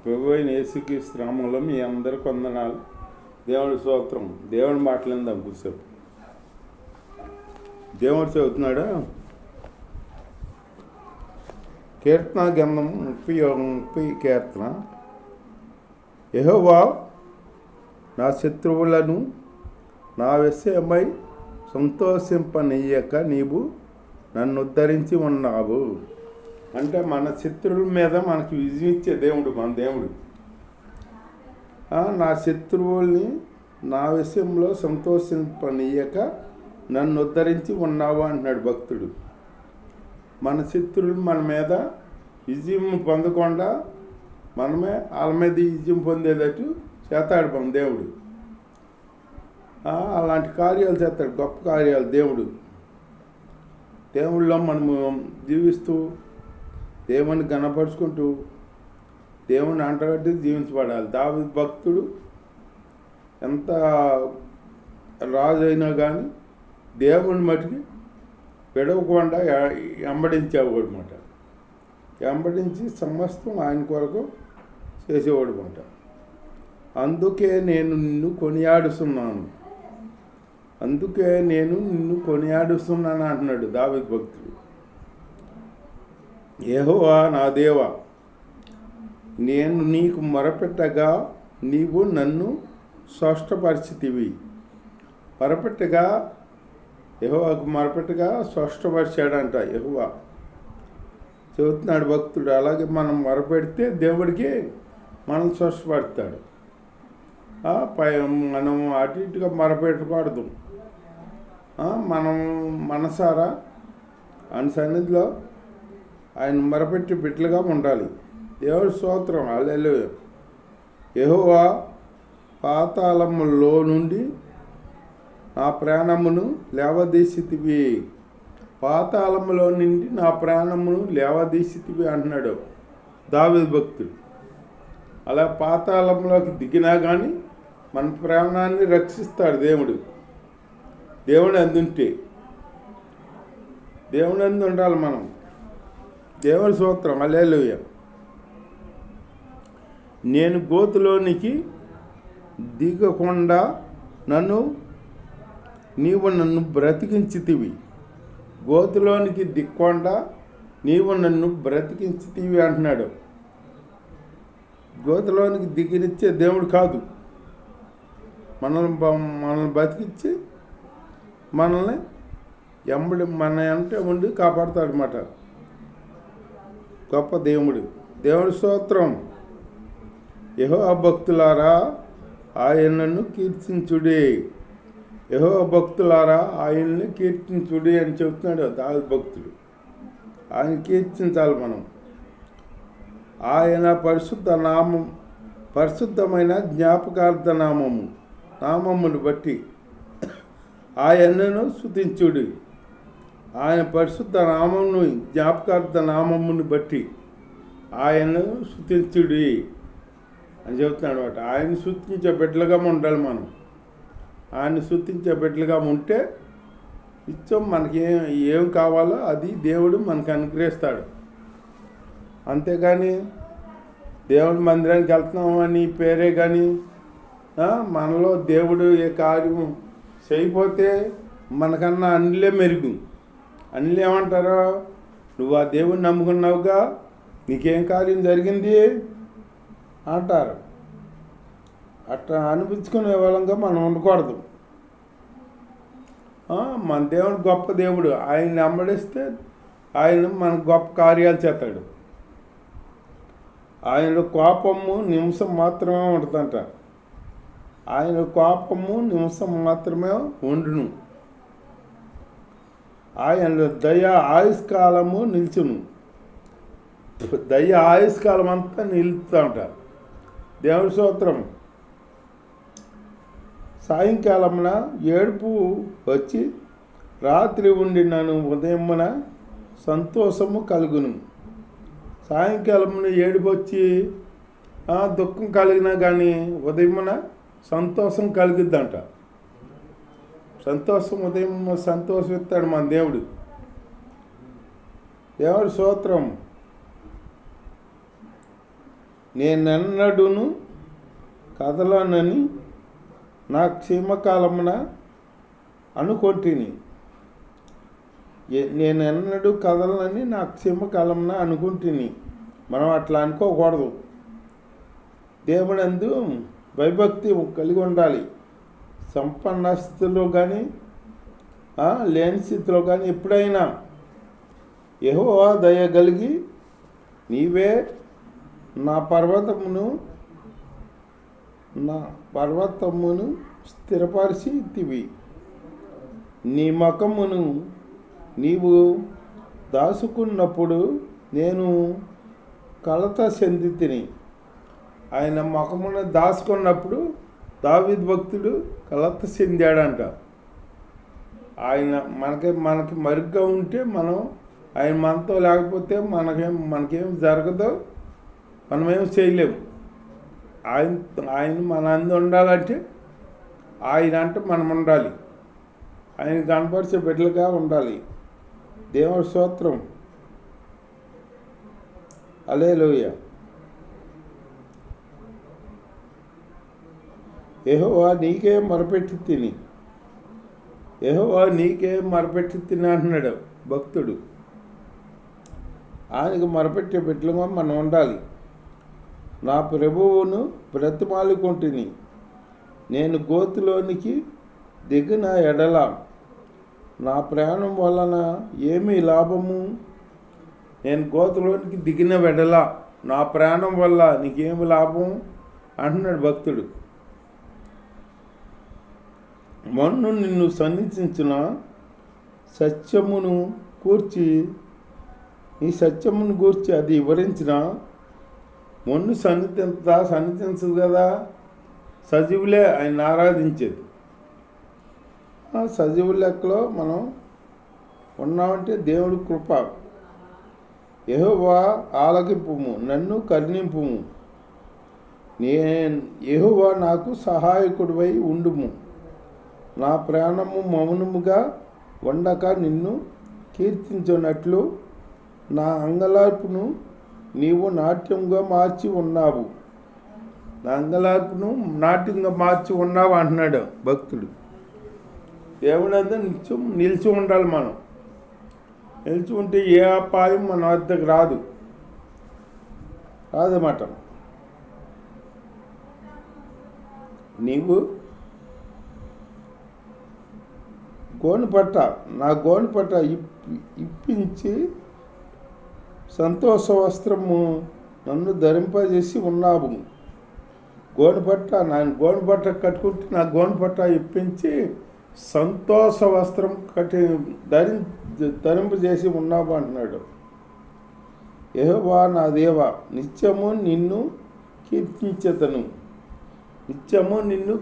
ప్రభు అయిన యేసుక్రీస్తు నామములో మీ అందరికి వందనాలు. దేవుడి స్తోత్రం. దేవుడి మాటలు విందాం కూర్చోపు. దేవుడు చదువుతున్నాడా? కీర్తన గ్రంథం 30 కీర్తన. యెహోవా నా శత్రువులను నా విషయమై సంతోషింపనీయక నీవు నన్ను ఉద్ధరించి ఉన్నావు. అంటే మన శత్రువుల మీద మనకి విజయం ఇచ్చే దేవుడు మన దేవుడు. నా శత్రువుల్ని నా విషయంలో సంతోషింపనీయక నన్ను ఉద్ధరించి ఉన్నావు అంటున్నాడు భక్తుడు. మన శత్రువులు మన మీద విజయం పొందకుండా మనమే వాళ్ళ మీద విజయం పొందేటట్టు చేస్తాడు మన దేవుడు. అలాంటి కార్యాలు చేస్తాడు, గొప్ప కార్యాలు దేవుడు. దేవుళ్ళలో మనము జీవిస్తూ దేవుని గణపరుచుకుంటూ దేవుని అంటగట్టి జీవించబడాలి. దావీదు భక్తుడు ఎంత రాజు అయినా కానీ దేవుని మటుకి విడవకుండా వెంబడించేవాడు అనమాట. వెంబడించి సమస్తం ఆయన కొరకు చేసేవాడు అనమాట. అందుకే నేను నిన్ను కొనియాడుస్తున్నాను అంటున్నాడు దావీదు భక్తుడు. యెహోవా నా దేవా, నేను నీకు మొరపెట్టగా నీవు నన్ను స్పష్టపరిచితివి. యెహోవాకు మొరపెట్టగా స్పష్టపరిచాడంట యెహోవా. చెబుతున్నాడు భక్తుడు. అలాగే మనం మొరపెడితే దేవుడికి మనం స్పష్టపడతాడు. మనం అటు ఇటుగా మొరపెట్టకూడదు. మనం మనసారా ఆయన సన్నిధిలో ఆయన మొరపెట్టి బిడ్డలుగా ఉండాలి. దేవుడి స్తోత్రం. హల్లెలూయా. యెహోవా పాతాళములో నుండి నా ప్రాణమును లేవదీసితివి. పాతాళములో నుండి నా ప్రాణమును లేవదీసితివి అంటున్నాడు దావీదు భక్తుడు. అలా పాతాళంలోకి దిగినా కానీ మన ప్రాణాన్ని రక్షిస్తాడు దేవుడు. దేవుడు అందుంటే దేవుడు అందు ఉండాలి మనం. దేవుడి స్తోత్రం. హల్లెలూయా. నేను గోతులోనికి దిగకుండా నీవు నన్ను బ్రతికించితివి. గోతులోనికి దిక్కుండా నీవు నన్ను బ్రతికించితివి అంటున్నాడు. గోతులోనికి దిగినిచ్చే దేవుడు కాదు, మనల్ని బతికించి మనల్ని మన అంటే ఉండి కాపాడుతాడు అన్నమాట. గొప్ప దేవుడు. దేవుడి స్తోత్రం. యెహోవా భక్తులారా ఆయనను కీర్తించుడి. యెహోవా భక్తులారా ఆయన్ని కీర్తించుడి అని చెప్తున్నాడు దావీదు భక్తుడు. ఆయన కీర్తించాలి మనం. ఆయన పరిశుద్ధమైన జ్ఞాపకార్థ నామమును బట్టి ఆయనను స్తుతించుడి. ఆయన పరిశుద్ధ నామమును జ్ఞాపకార్థ నామమును బట్టి ఆయనను స్తుతించుడి అని చెబుతున్నాడు అనమాట. ఆయన స్తుతించే బిడ్డలుగా ఉండాలి మనం. ఆయన స్తుతించే బిడ్డలుగా ఉంటే నిత్యం మనకి ఏం కావాలో అది దేవుడు మనకు అనుగ్రహిస్తాడు. అంతేగాని దేవుడి మందిరానికి వెళ్తున్నామని పేరే కానీ మనలో దేవుడు ఏ కార్యం చేయకపోతే మనకన్నా అన్నిలే మెరుగు. అన్నిలు ఏమంటారో, నువ్వు ఆ దేవుడిని నమ్ముకున్నావుగా, నీకేం కార్యం జరిగింది అంటారు. అట్లా అనిపించుకునే వాళ్ళంగా మనం ఉండకూడదు. మన దేవుడు గొప్ప దేవుడు. ఆయన వెంబడిస్తే ఆయన మనకు గొప్ప కార్యాలు చేస్తాడు. ఆయన కోపము నిమిషం మాత్రమే ఉంటుందంట. ఆయన కోపము నిమిషం మాత్రమే ఉండును. ఆయన దయ ఆయుష్కాలము నిల్చును. దయ ఆయుష్కాలం అంతా నిలుస్తూ ఉంటారు. దేవుడి స్తోత్రం. సాయంకాలమున ఏడుపు వచ్చి రాత్రి ఉండి నన్ను ఉదయమున సంతోషము కలుగును. సాయంకాలమున ఏడుపు వచ్చి దుఃఖం కలిగినా కానీ ఉదయమున సంతోషం కలుగుద్దంట. ఉదయం సంతోషం ఇస్తాడు మన దేవుడు. దేవుడి స్తోత్రం. నేనెన్నడూను కదలనని నా క్షేమకాలమున అనుకొంటిని. నేనెన్నడూ కదలనని నా క్షేమకాలమున అనుకుంటుని. మనం అట్లా అనుకోకూడదు. దేవునందు భయభక్తి కలిగి ఉండాలి. సంపన్న స్థితిలో కానీ లేని స్థితిలో కానీ ఎప్పుడైనా యెహోవా దయ కలిగి నీవే నా పర్వతమును స్థిరపరిచితివి. నీ ముఖమును నీవు దాచుకున్నప్పుడు నేను కలత చెందితిని. ఆయన ముఖమును దాచుకున్నప్పుడు దావీదు భక్తుడు కలత చెందాడంట. ఆయన మనకి మరుగ్గా ఉంటే మనం ఆయన మనతో లేకపోతే మనకేం జరగదో, మనమేం చేయలేము. ఆయన మన అందు ఉండాలంటే ఆయన అంటే మనం ఉండాలి. ఆయన కనపరిచే బిడ్డలుగా ఉండాలి. దేవుడి స్తోత్రం. హల్లెలూయా. యెహోవా నీకే మొరపెట్టి తిని, యెహోవా నీకే మొరపెట్టి తిని అంటున్నాడు భక్తుడు. ఆయనకు మొరపెట్టే బిడ్డలుగా మనం ఉండాలి. నా ప్రభువును బ్రతిమాలుకుంటుని, నేను గోతులోనికి దిగిన ఎడల నా ప్రాణం వలన ఏమీ లాభము? నేను గోతులోనికి దిగిన ఎడల నా ప్రాణం వల్ల నీకేమి లాభం అంటున్నాడు భక్తుడు. మొన్ను నిన్ను సన్నిధించిన సత్యమును కూర్చి ఈ సత్యమును గూర్చి అది వివరించిన మొన్ను సన్నిధించదు కదా. సజీవులే ఆయన ఆరాధించేది. సజీవుల లెక్కలో మనం ఉన్నామంటే దేవుడి కృప. యెహోవా ఆలకింపుము, నన్ను కరుణింపుము. యెహోవా నాకు సహాయకుడివై ఉండుము. నా ప్రాణము మౌనముగా ఉండక నిన్ను కీర్తించినట్లు నా అంగలార్పును నీవు నాట్యంగా మార్చి ఉన్నావు. నా అంగలార్పును నాట్యంగా మార్చి ఉన్నావు అంటున్నాడు భక్తుడు. దేవుడంతా నిలిచి ఉండాలి. మనం నిలిచి ఉంటే ఏ అపాయం మన వద్దకు రాదన్నమాట. నీవు నా గోనుపట్ట ఇప్పించి సంతోష వస్త్రము నన్ను ధరింపజేసి ఉన్నావు. గోనుపట్ట కట్టుకుంటే నా గోనుపట్ట ఇప్పించి సంతోష వస్త్రం ధరింపజేసి ఉన్నావు అంటున్నాడు. యెహోవా నా దేవా, నిత్యము నిన్ను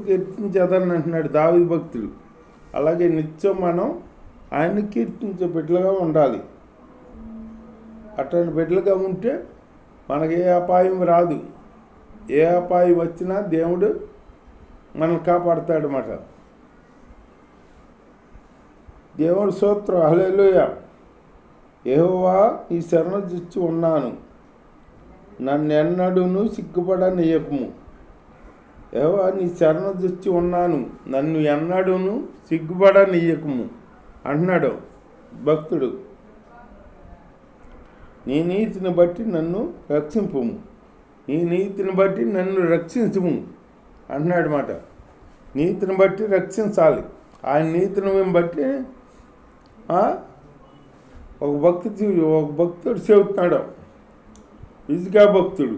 కీర్తించెదను అంటున్నాడు దావీదు భక్తుడు. అలాగే నిత్యం మనం ఆయన్ని కీర్తించే బిడ్డలుగా ఉండాలి. అట్లాంటి బిడ్డలుగా ఉంటే మనకి ఏ అపాయం రాదు. ఏ అపాయం వచ్చినా దేవుడు మనల్ని కాపాడుతాడు అన్నమాట. దేవుడి స్తోత్రం. హల్లెలూయా. యెహోవా నీ శరణుజొచ్చి ఉన్నాను, నన్నెన్నడూను సిగ్గుపడనీయకుము. యెహోవా నీ శరణుజొచ్చి ఉన్నాను, నన్ను ఎన్నడూను సిగ్గుపడనీయకుము అంటున్నాడు భక్తుడు. నీ నీతిని బట్టి నన్ను రక్షింపుము, నీ నీతిని బట్టి నన్ను రక్షించుము అంటున్నాడు మాట. నీతిని బట్టి రక్షించాలి. ఆయన నీతిని బట్టి ఒక భక్తుడు చెబుతున్నాడు. ఇసుకా భక్తుడు.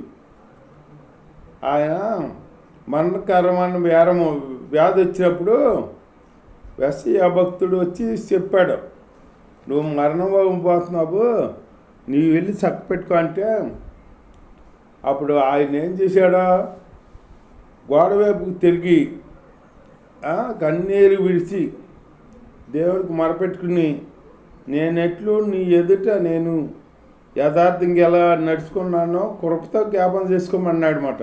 ఆయన మరణకరమైన వ్యాధి వచ్చినప్పుడు వెస్సయ్య భక్తుడు వచ్చి చెప్పాడు, నువ్వు మరణం పోతున్నావు, నీవు వెళ్ళి చక్కపెట్టుకో అంటే, అప్పుడు ఆయన ఏం చేశాడో గోడవైపుకి తిరిగి కన్నీరు విడిచి దేవుడికి మొరపెట్టుకుని, నేనెట్లు నీ ఎదుట నేను యథార్థంగా ఎలా నడుచుకున్నానో కృపతో జ్ఞాపం చేసుకోమన్నాడనమాట.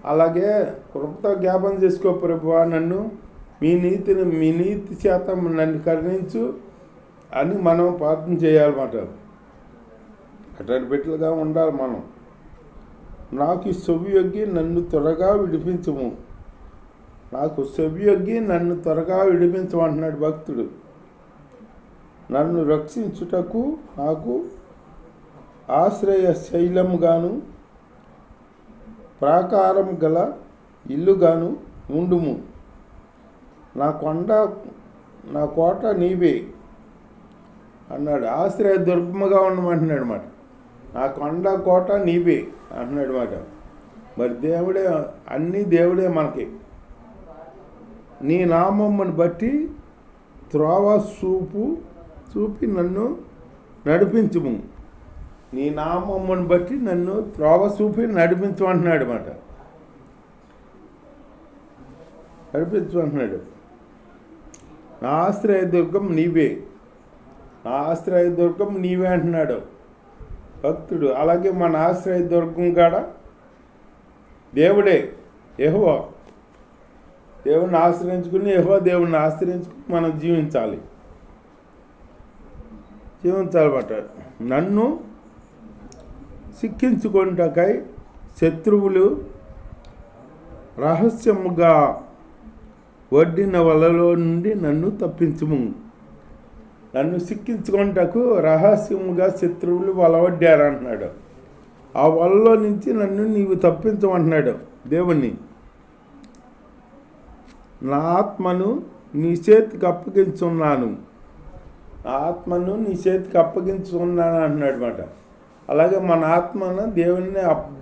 అలాగే కృపతో జ్ఞాపం చేసుకో ప్రభువా, నన్ను మీ నీతి చేత నన్ను కరుణించు అని మనం ప్రార్థన చేయాలన్నమాట. అటువంటి బిడ్డలుగా ఉండాలి మనం. నాకు సెవియొగ్గి నన్ను త్వరగా విడిపించము. నాకు సెవియొగ్గి నన్ను త్వరగా విడిపించమంటున్నాడు భక్తుడు. నన్ను రక్షించుటకు నాకు ఆశ్రయ శైలముగాను ప్రాకారం గల ఇల్లుగాను ఉండుము. నా కోట నీవే అన్నాడు. ఆశ్రయ దుర్గముగా ఉండమంటున్నాడు మాట. నా కొండ కోట నీవే అంటున్నాడు మాట. మరి దేవుడే, అన్నీ దేవుడే మనకి. నీ నామమ్మని బట్టి త్రోవ చూపి నన్ను నడిపించుము. నీ నామమ్మని బట్టి నన్ను త్రోవ చూపి నడిపించమంటున్నాడు మాట. నడిపించమంటున్నాడు. నా ఆశ్రయదుర్గం నీవే, నా ఆశ్రయదుర్గం నీవే అంటున్నాడు భక్తుడు. అలాగే మన ఆశ్రయదుర్గం కాడ దేవుడే, యెహోవా. దేవుణ్ణి ఆశ్రయించుకుని, దేవుణ్ణి ఆశ్రయించుకుని మనం జీవించాలి అన్నమాట. నన్ను సిక్కించుకొనుటకై శత్రువులు రహస్యముగా వడ్డిన వలలో నుండి నన్ను తప్పించుము. నన్ను సిక్కించుకొనుటకు రహస్యముగా శత్రువులు వలవడ్డారు అంటున్నాడు. ఆ వలలో నుంచి నన్ను నీవు తప్పించమంటున్నాడు దేవుణ్ణి. నా ఆత్మను నీ చేతికి అప్పగించున్నాను, నా ఆత్మను నీ చేతికి అప్పగించుకున్నాను అంటున్నాడు అన్నమాట. అలాగే మన ఆత్మను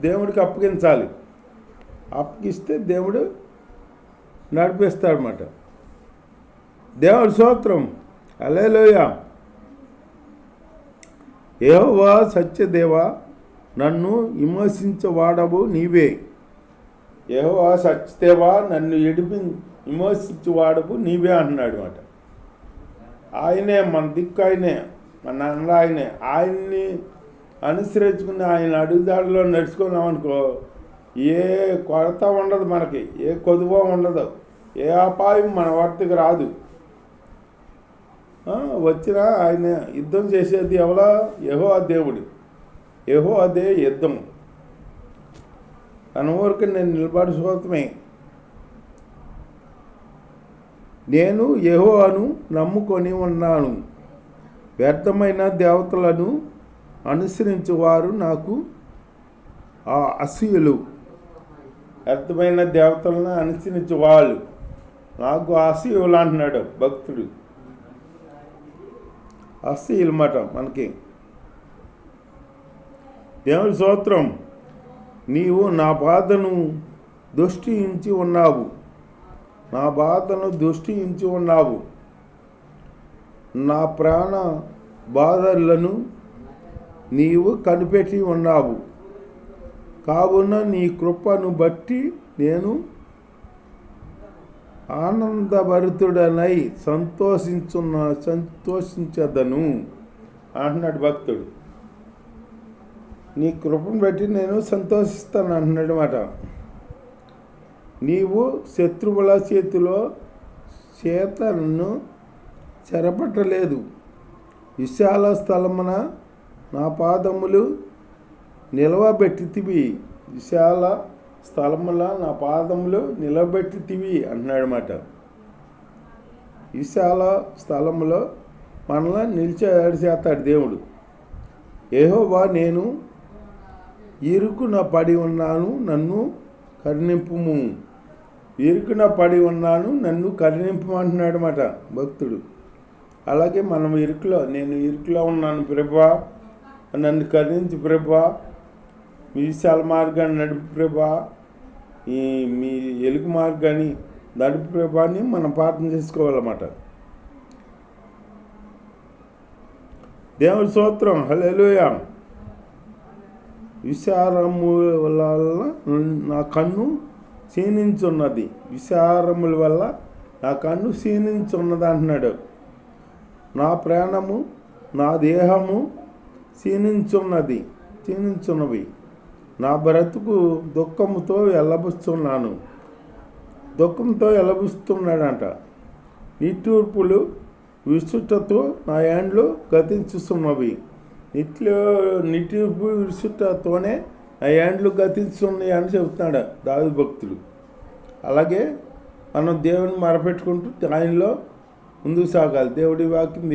దేవుడికి అప్పగించాలి. అప్పగిస్తే దేవుడు నడిపిస్తాడన్నమాట. దేవుడి స్తోత్రం, హల్లెలూయా. యెహోవా సత్యదేవా, నన్ను విమోచించువాడవు నీవే. యెహోవా సత్యదేవా, నన్ను విమోచించువాడవు నీవే అంటున్నాడు అన్నమాట. ఆయనే మన దిక్కు, ఆయనే మన అన్న, ఆయన్ని అనుసరించుకుని ఆయన అడుగుదాడిలో నడుచుకున్నామనుకో, ఏ కొరత ఉండదు మనకి, ఏ కొదువ ఉండదు, ఏ అపాయం మన వద్దకు రాదు. వచ్చినా ఆయన యుద్ధం చేసేది ఎవరా? యెహోవా దేవుడు. యెహోవాదే యుద్ధం. తన ఊరికి నేను నిలబడి సోతమే. నేను యెహోవాను నమ్ముకొని ఉన్నాను. వ్యర్థమైన దేవతలను అనుసరించేవారు నాకు అసూయలు. వ్యర్థమైన దేవతలను అనుసరించే వాళ్ళు నాకు అసూయలు అంటున్నాడు భక్తుడు. అసూయలు మాట మనకి. దేవుని స్తోత్రం. నీవు నా బాధను దృష్టించి ఉన్నావు, నా బాధను దృష్టించి ఉన్నావు. నా ప్రాణ బాధలను నీవు కనిపెట్టి ఉన్నావు. కావున నీ కృపను బట్టి నేను ఆనందభరితుడనై సంతోషించదను అంటున్నాడు భక్తుడు. నీ కృపను బట్టి నేను సంతోషిస్తాను అంటున్నాడు మాట. నీవు శత్రువుల చేత నన్ను చెరపట్టలేదు. విశాల స్థలమున నా పాదములు నిలవబెట్టితివి. విశాల స్థలముల నా పాదములు నిలబెట్టితివి అంటున్నాడు మాట. విశాల స్థలములో మనల్ని నిలిచేవాడు చేస్తాడు దేవుడు. యెహోవా, నేను ఇరుకున పడి ఉన్నాను, నన్ను కరుణింపుము. ఇరుకున పడి ఉన్నాను, నన్ను కరుణింపు అంటున్నాడు మాట భక్తుడు. అలాగే మనం నేను ఇరుకులో ఉన్నాను ప్రభువా, నన్ను కరుణించు ప్రభువా, మీ విశాల మార్గాన్ని నడుపు ప్రభువా, మీ ఎలుగు మార్గాన్ని నడుపు ప్రభువా అని మనం ప్రార్థన చేసుకోవాలన్నమాట. దేవుడి స్తోత్రం, హల్లెలూయా. విచారముల వల్ల నా కన్ను క్షీణించున్నది. విచారముల వల్ల నా కన్ను క్షీణించున్నది అంటున్నాడు. నా ప్రాణము, నా దేహము క్షీణించున్నవి. నా బ్రతుకు దుఃఖంతో ఎలబుస్తున్నాడంట. నిట్టూర్పులు విసుటతో నా యాండ్లు గతించుతున్నవి. నిట్టిపు విడుచుటతోనే ఆ ఏండ్లు గతిస్తున్నాయి అని చెబుతున్నాడు దావీదు భక్తుడు. అలాగే మనం దేవుని మరపెట్టుకుంటూ ఆయనలో ముందుకు సాగాలి. దేవుడి వాక్యం